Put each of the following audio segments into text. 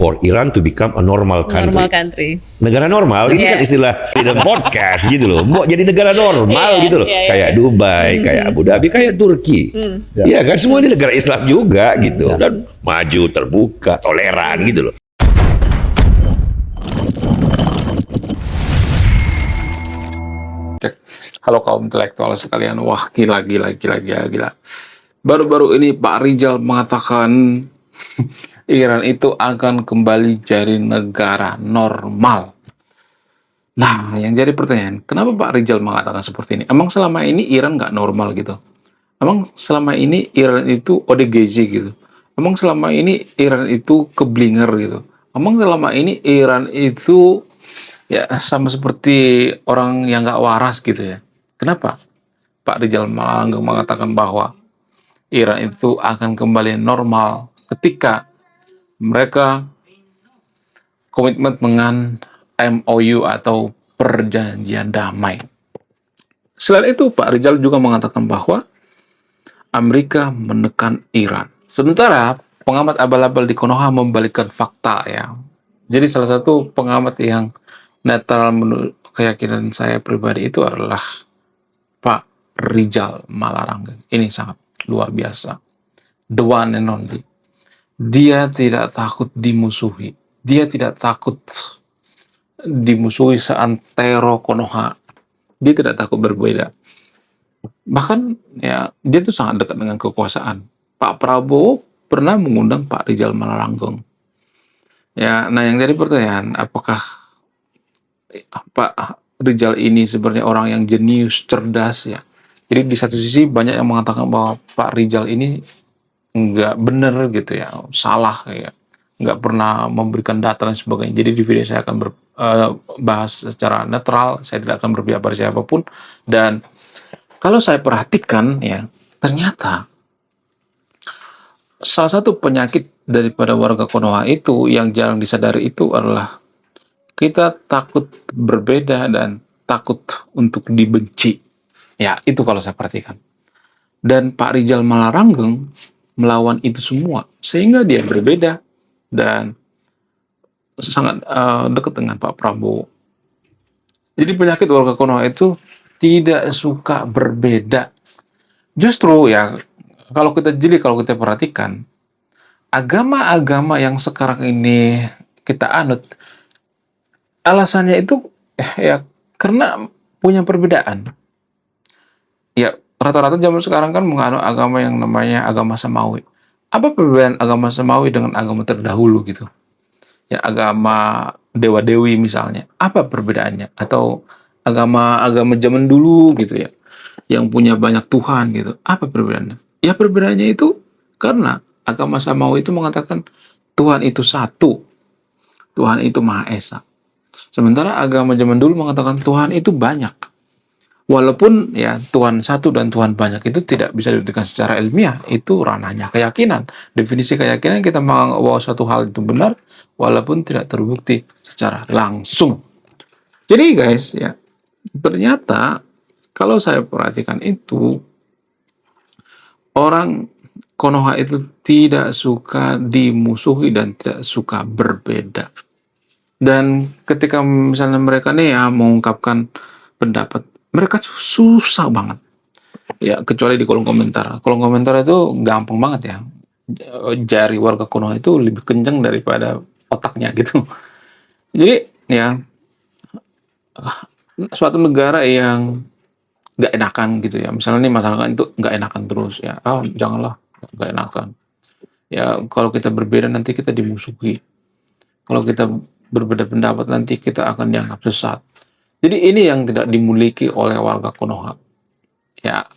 for Iran to become a normal country. Negara normal, ini kan istilah freedom podcast gitu loh. Mau jadi negara normal gitu loh. Kayak Dubai, kayak Abu Dhabi, kayak Turki. Iya kan, semua ini negara Islam juga gitu. Dan maju, terbuka, toleran gitu loh. Halo kaum intelektual sekalian, wah gila. Baru-baru ini Pak Rizal mengatakan Iran itu akan kembali jadi negara normal. Nah, yang jadi pertanyaan, kenapa Pak Rizal mengatakan seperti ini? Emang selama ini Iran nggak normal gitu? Emang selama ini Iran itu ODGJ gitu? Emang selama ini Iran itu keblinger gitu? Emang selama ini Iran itu ya sama seperti orang yang nggak waras gitu ya? Kenapa Pak Rizal Malarangeng mengatakan bahwa Iran itu akan kembali normal ketika mereka komitmen dengan MOU atau perjanjian damai. Selain itu, Pak Rizal juga mengatakan bahwa Amerika menekan Iran. Sementara pengamat abal-abal di Konoha membalikkan fakta ya. Jadi salah satu pengamat yang netral menurut keyakinan saya pribadi itu adalah Pak Rizal Malarangeng. Ini sangat luar biasa. The one and only. Dia tidak takut dimusuhi. Dia tidak takut dimusuhi seantero Konoha. Dia tidak takut berbeda. Bahkan ya dia tuh sangat dekat dengan kekuasaan. Pak Prabowo pernah mengundang Pak Rizal Malarangeng. Ya, nah yang jadi pertanyaan, apakah Pak Rizal ini sebenarnya orang yang jenius, cerdas ya? Jadi di satu sisi banyak yang mengatakan bahwa Pak Rizal ini nggak benar gitu ya, salah ya, nggak pernah memberikan data dan sebagainya. Jadi di video saya akan bahas secara netral, saya tidak akan berpihak pada siapapun. Dan kalau saya perhatikan ya, ternyata salah satu penyakit daripada warga Konoha itu yang jarang disadari itu adalah kita takut berbeda dan takut untuk dibenci. Ya, itu kalau saya perhatikan. Dan Pak Rizal Malarangeng melawan itu semua, sehingga dia berbeda dan sangat dekat dengan Pak Prabowo. Jadi penyakit warga Konoha itu tidak suka berbeda. Justru ya, kalau kita perhatikan, agama-agama yang sekarang ini kita anut, alasannya itu ya karena punya perbedaan. Ya, rata-rata zaman sekarang kan menganut agama yang namanya agama Samawi. Apa perbedaan agama Samawi dengan agama terdahulu gitu? Ya, agama dewa-dewi misalnya. Apa perbedaannya? Atau agama zaman dulu gitu ya, yang punya banyak Tuhan gitu. Apa perbedaannya? Ya, perbedaannya itu karena agama Samawi itu mengatakan Tuhan itu satu. Tuhan itu Maha Esa. Sementara agama zaman dulu mengatakan Tuhan itu banyak. Walaupun ya Tuhan satu dan Tuhan banyak itu tidak bisa dibuktikan secara ilmiah, itu ranahnya keyakinan. Definisi keyakinan kita menganggap bahwa suatu hal itu benar walaupun tidak terbukti secara langsung. Jadi guys ya, ternyata kalau saya perhatikan itu orang Konoha itu tidak suka dimusuhi dan tidak suka berbeda. Dan ketika misalnya mereka nih ya mengungkapkan pendapat, mereka susah banget. Ya, kecuali di kolom komentar. Kolom komentar itu gampang banget ya. Jari warga Konoha itu lebih kenceng daripada otaknya gitu. Jadi ya suatu negara yang nggak enakan gitu ya. Misalnya nih masyarakat itu nggak enakan terus ya. Oh, janganlah, nggak enakan. Ya, kalau kita berbeda nanti kita dimusuhi. Kalau kita berbeda pendapat nanti kita akan dianggap sesat. Jadi ini yang tidak dimiliki oleh warga Konoha. Ya,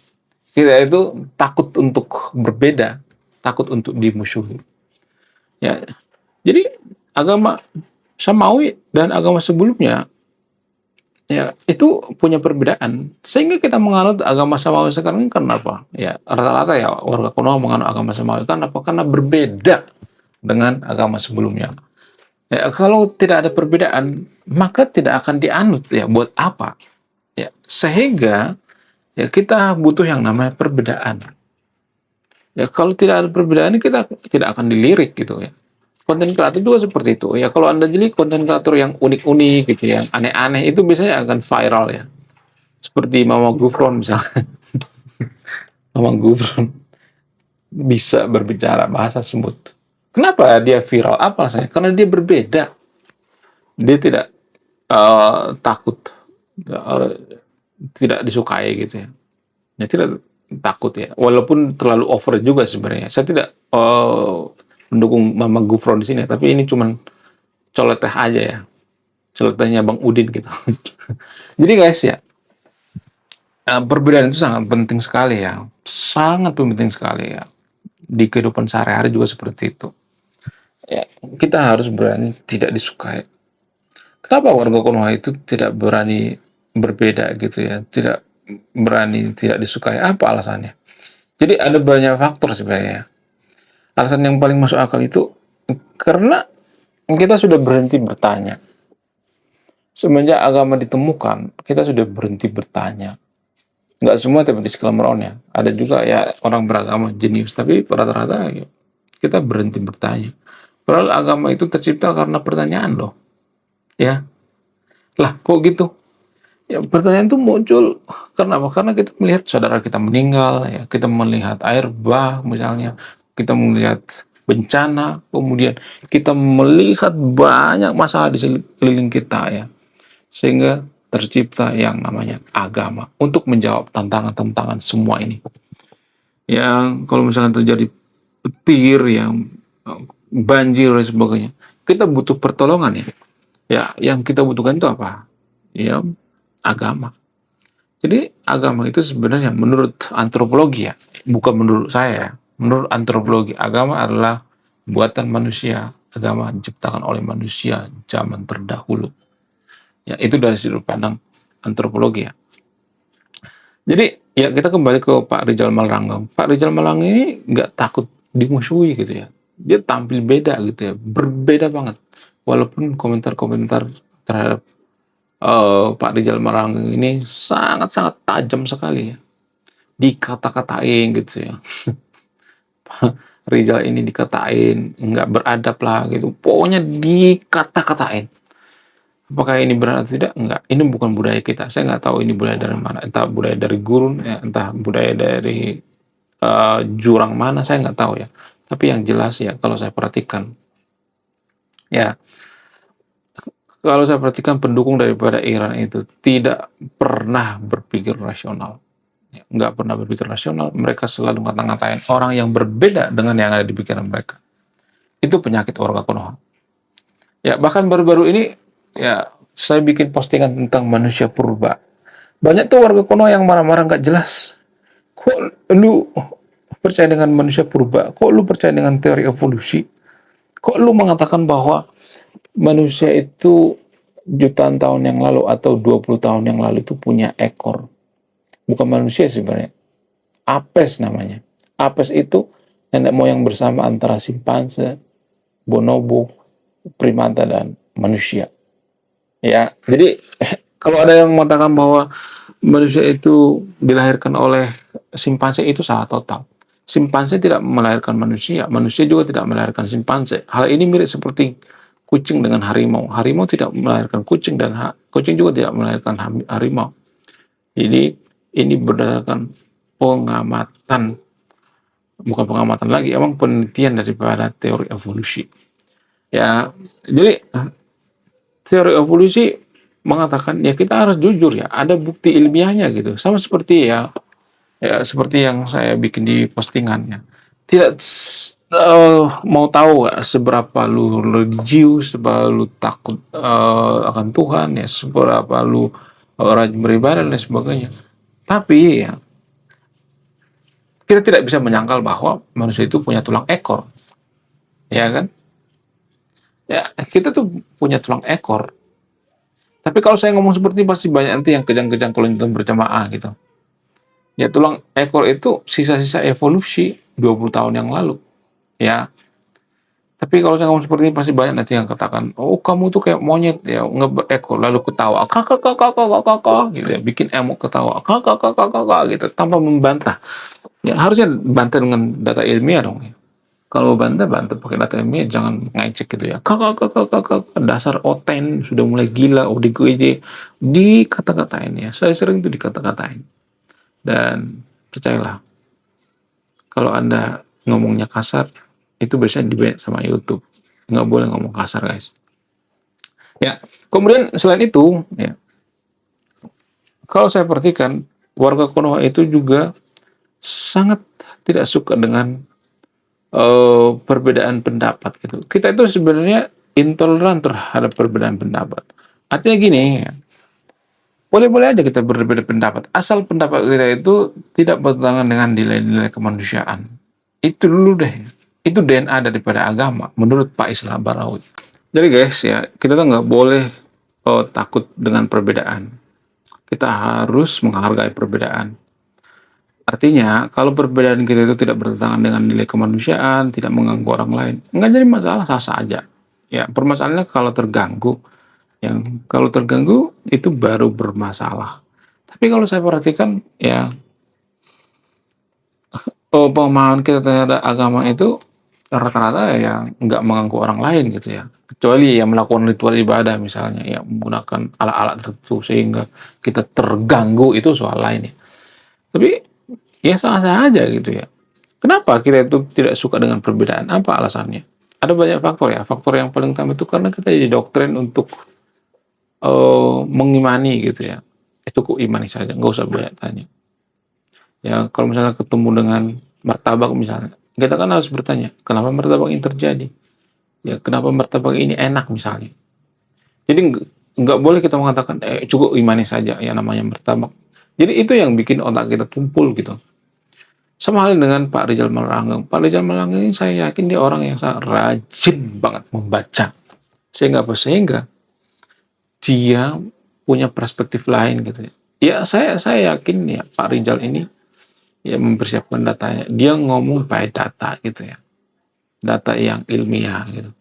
kita itu takut untuk berbeda, takut untuk dimusuhi. Ya, jadi agama Samawi dan agama sebelumnya ya itu punya perbedaan. Sehingga kita menganut agama Samawi sekarang karena apa? Ya, rata-rata ya warga Konoha menganut agama Samawi karena apa? Karena berbeda dengan agama sebelumnya. Ya, kalau tidak ada perbedaan, maka tidak akan dianut ya. Buat apa? Ya, sehingga ya kita butuh yang namanya perbedaan. Ya, kalau tidak ada perbedaan, kita tidak akan dilirik gitu ya. Konten kreator juga seperti itu. Ya kalau Anda jadi konten kreator yang unik-unik gitu, yang aneh-aneh, itu biasanya akan viral ya. Seperti Mama Gufron misalnya. Mama Gufron bisa berbicara bahasa semut. Kenapa dia viral? Apa alasannya? Karena dia berbeda. Dia tidak takut, eh, tidak disukai gitu ya. Dia tidak takut ya. Walaupun terlalu over juga sebenarnya. Saya tidak mendukung Mama Gufron di sini, tapi ini cuman coloteh aja ya. Colotehnya Bang Udin gitu. Jadi guys ya, perbedaan itu sangat penting sekali ya. Sangat penting sekali ya. Di kehidupan sehari-hari juga seperti itu. Ya, kita harus berani tidak disukai. Kenapa warga Konoha itu tidak berani berbeda gitu ya? Tidak berani tidak disukai. Apa alasannya? Jadi ada banyak faktor sebenarnya. Alasan yang paling masuk akal itu karena kita sudah berhenti bertanya. Semenjak agama ditemukan, kita sudah berhenti bertanya. Nggak semua tapi di skala ya. Ada juga ya orang beragama jenius, tapi rata-rata ya, kita berhenti bertanya. Padahal agama itu tercipta karena pertanyaan loh. Ya, lah kok gitu? Ya pertanyaan itu muncul karena apa? Karena kita melihat saudara kita meninggal, ya kita melihat air bah misalnya, kita melihat bencana, kemudian kita melihat banyak masalah di sekeliling kita ya, sehingga tercipta yang namanya agama untuk menjawab tantangan-tantangan semua ini. Yang kalau misalnya terjadi petir, yang banjir dan sebagainya, kita butuh pertolongan ya. Ya, yang kita butuhkan itu apa? Ya, agama. Jadi agama itu sebenarnya menurut antropologi ya, bukan menurut saya ya. Menurut antropologi, agama adalah buatan manusia. Agama diciptakan oleh manusia zaman terdahulu. Ya, itu dari sudut pandang antropologi ya. Jadi ya kita kembali ke Pak Rizal Malarangeng. Pak Rizal Malarangeng ini nggak takut dimusuhi gitu ya. Dia tampil beda gitu ya, berbeda banget. Walaupun komentar-komentar terhadap Pak Rizal Malarangeng ini sangat-sangat tajam sekali ya. Dikata-katain gitu ya. Pak Rizal ini dikatain nggak beradab lah gitu. Pokoknya dikata-katain. Apakah ini benar atau tidak? Enggak. Ini bukan budaya kita. Saya nggak tahu ini budaya dari mana. Entah budaya dari gurun, ya, entah budaya dari jurang mana, saya nggak tahu ya. Tapi yang jelas ya, kalau saya perhatikan, ya, kalau saya perhatikan pendukung daripada Iran itu tidak pernah berpikir rasional. Ya, nggak pernah berpikir rasional. Mereka selalu ngata-ngatain orang yang berbeda dengan yang ada di pikiran mereka. Itu penyakit warga Konoha. Ya, bahkan baru-baru ini, ya, saya bikin postingan tentang manusia purba. Banyak tuh warga Konoha yang marah-marah nggak jelas. Kok lu percaya dengan manusia purba? Kok lu percaya dengan teori evolusi? Kok lu mengatakan bahwa manusia itu jutaan tahun yang lalu atau 20 tahun yang lalu itu punya ekor? Bukan manusia sebenarnya. Apes namanya. Apes itu nenek moyang bersama antara simpanse, bonobo, primata, dan manusia. Ya, jadi kalau ada yang mengatakan bahwa manusia itu dilahirkan oleh simpanse, itu salah total. Simpanse tidak melahirkan manusia, manusia juga tidak melahirkan simpanse. Hal ini mirip seperti kucing dengan harimau. Harimau tidak melahirkan kucing dan kucing juga tidak melahirkan harimau. Jadi ini berdasarkan pengamatan, bukan pengamatan lagi, emang penelitian daripada teori evolusi. Ya, jadi teori evolusi mengatakan ya kita harus jujur ya, ada bukti ilmiahnya gitu. Sama seperti ya seperti yang saya bikin di postingannya. Tidak mau tahu seberapa lu religius, seberapa lu takut akan Tuhan ya, seberapa lu rajin beribadah dan sebagainya. Tapi ya kita tidak bisa menyangkal bahwa manusia itu punya tulang ekor. Ya kan? Ya, kita tuh punya tulang ekor. Tapi kalau saya ngomong seperti ini pasti banyak nanti yang kejang-kejang kalau nonton berjamaah gitu. Ya tulang ekor itu sisa-sisa evolusi 20 tahun yang lalu. Ya. Tapi kalau saya ngomong seperti ini pasti banyak nanti yang katakan, "Oh, kamu tuh kayak monyet ya, ngeberekor lalu ketawa." Kakak gitu ya, bikin emok ketawa. Kakak gitu tanpa membantah. Ya harusnya bantah dengan data ilmiah dong ya. Kalau bantah pakai data ilmiah, jangan ngecek gitu ya. Kakak, dasar oten sudah mulai gila, ODGJ dikata-katain ya. Saya sering tuh dikata-katain. Dan percayalah, kalau Anda ngomongnya kasar, itu biasanya di-ban sama YouTube. Nggak boleh ngomong kasar, guys. Ya, kemudian selain itu, ya, kalau saya perhatikan, warga Konoha itu juga sangat tidak suka dengan perbedaan pendapat gitu. Kita itu sebenarnya intoleran terhadap perbedaan pendapat. Artinya gini, boleh-boleh aja kita berbeda pendapat, asal pendapat kita itu tidak bertentangan dengan nilai-nilai kemanusiaan. Itu dulu deh. Itu DNA daripada agama, menurut Pak Islam Barawi. Jadi guys, ya, kita tuh nggak boleh takut dengan perbedaan. Kita harus menghargai perbedaan. Artinya, kalau perbedaan kita itu tidak bertentangan dengan nilai kemanusiaan, tidak mengganggu orang lain, nggak jadi masalah, sah-sah aja. Ya, permasalahannya kalau terganggu. Kalau terganggu, itu baru bermasalah. Tapi kalau saya perhatikan, ya, pemahaman kita terhadap agama itu rata-rata ya nggak mengganggu orang lain gitu ya. Kecuali yang melakukan ritual ibadah misalnya, ya menggunakan alat-alat tertentu sehingga kita terganggu, itu soal lain ya. Tapi ya sah-sah aja gitu ya. Kenapa kita itu tidak suka dengan perbedaan? Apa alasannya? Ada banyak faktor ya. Faktor yang paling utama itu karena kita didoktrin untuk mengimani gitu ya. Itu kok imani saja, nggak usah banyak tanya. Ya kalau misalnya ketemu dengan martabak misalnya, kita kan harus bertanya, kenapa martabak ini terjadi? Ya kenapa martabak ini enak misalnya. Jadi nggak boleh kita mengatakan cukup imani saja ya namanya martabak. Jadi itu yang bikin otak kita tumpul gitu. Sama halnya dengan Pak Rizal Malarangeng. Pak Rizal Malarangeng ini saya yakin dia orang yang sangat rajin banget membaca. Sehingga apa? Sehingga dia punya perspektif lain gitu ya. Ya saya yakin ya Pak Rizal ini ya mempersiapkan datanya. Dia ngomong pakai data gitu ya. Data yang ilmiah gitu.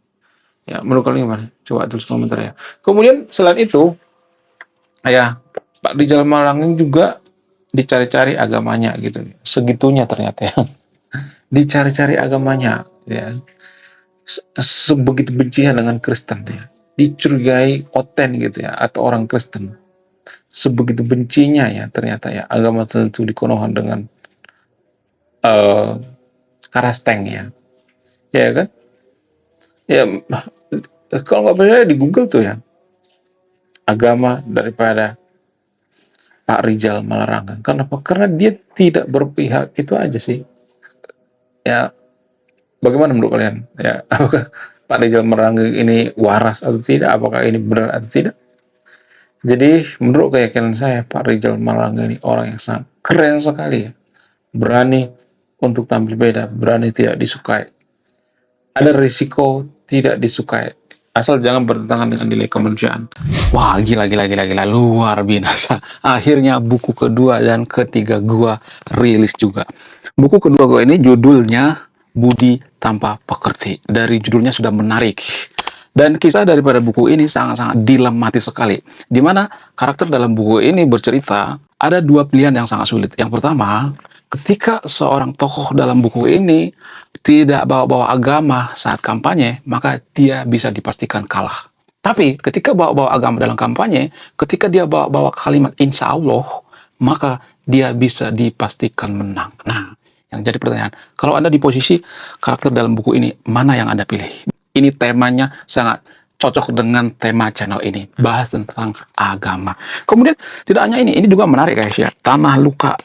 Ya menurut kalian gimana? Coba tulis komentar ya. Kemudian selain itu, ya Pak Rizal Malarangeng juga dicari-cari agamanya gitu. Segitunya ternyata ya. Dicari-cari agamanya ya. Sebegitu bencinya dengan Kristen ya. Dicurigai oten gitu ya, atau orang Kristen. Sebegitu bencinya ya ternyata ya agama tertentu di Konoha dengan Karasteng ya. Ya kan? Ya kalau nggak percaya di Google tuh ya. Agama daripada Pak Rizal Malarangeng. Kenapa? Karena dia tidak berpihak, itu aja sih. Ya, bagaimana menurut kalian? Ya, apakah Pak Rizal Malarangeng ini waras atau tidak? Apakah ini benar atau tidak? Jadi, menurut keyakinan saya, Pak Rizal Malarangeng ini orang yang sangat keren sekali ya. Berani untuk tampil beda, berani tidak disukai. Ada risiko tidak disukai. Asal jangan bertentangan dengan nilai kemanusiaan. Wah, gila, luar biasa. Akhirnya buku kedua dan ketiga gua rilis juga. Buku kedua gua ini judulnya Budi Tanpa Pekerti. Dari judulnya sudah menarik. Dan kisah daripada buku ini sangat-sangat dilematis sekali. Di mana karakter dalam buku ini bercerita, ada dua pilihan yang sangat sulit. Yang pertama, ketika seorang tokoh dalam buku ini tidak bawa-bawa agama saat kampanye, maka dia bisa dipastikan kalah. Tapi ketika bawa-bawa agama dalam kampanye, ketika dia bawa-bawa kalimat insya Allah, maka dia bisa dipastikan menang. Nah, yang jadi pertanyaan, kalau Anda di posisi karakter dalam buku ini, mana yang Anda pilih? Ini temanya sangat cocok dengan tema channel ini, bahas tentang agama. Kemudian tidak hanya ini juga menarik guys ya, Tanah Luka.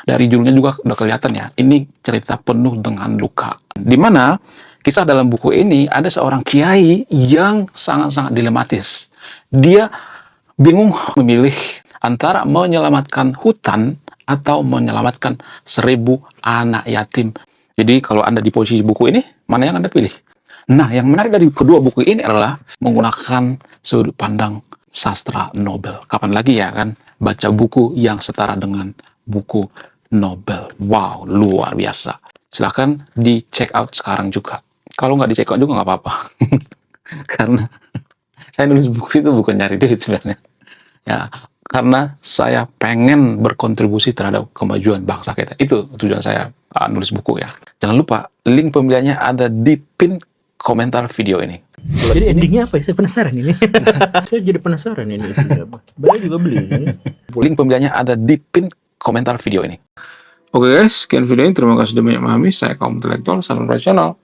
Dari judulnya juga udah kelihatan ya, ini cerita penuh dengan luka. Dimana kisah dalam buku ini ada seorang kiai yang sangat-sangat dilematis. Dia bingung memilih antara menyelamatkan hutan atau menyelamatkan 1000 anak yatim. Jadi kalau Anda di posisi buku ini, mana yang Anda pilih? Nah, yang menarik dari kedua buku ini adalah menggunakan sudut pandang sastra Nobel. Kapan lagi ya kan baca buku yang setara dengan buku Nobel. Wow, luar biasa. Silahkan di check out sekarang juga. Kalau nggak di check out juga nggak apa-apa. Karena saya nulis buku itu bukan nyari duit sebenarnya. Ya, karena saya pengen berkontribusi terhadap kemajuan bangsa kita. Itu tujuan saya nulis buku ya. Jangan lupa, link pembeliannya ada di pin komentar video ini. Jadi endingnya apa ya? Saya penasaran ini. Saya jadi penasaran ini isinya apa. Bella juga beli ini. Link pembeliannya ada di pin komentar video ini. Oke guys, sekian video ini. Terima kasih sudah banyak memahami. Saya kaum intelektual, salam rasional.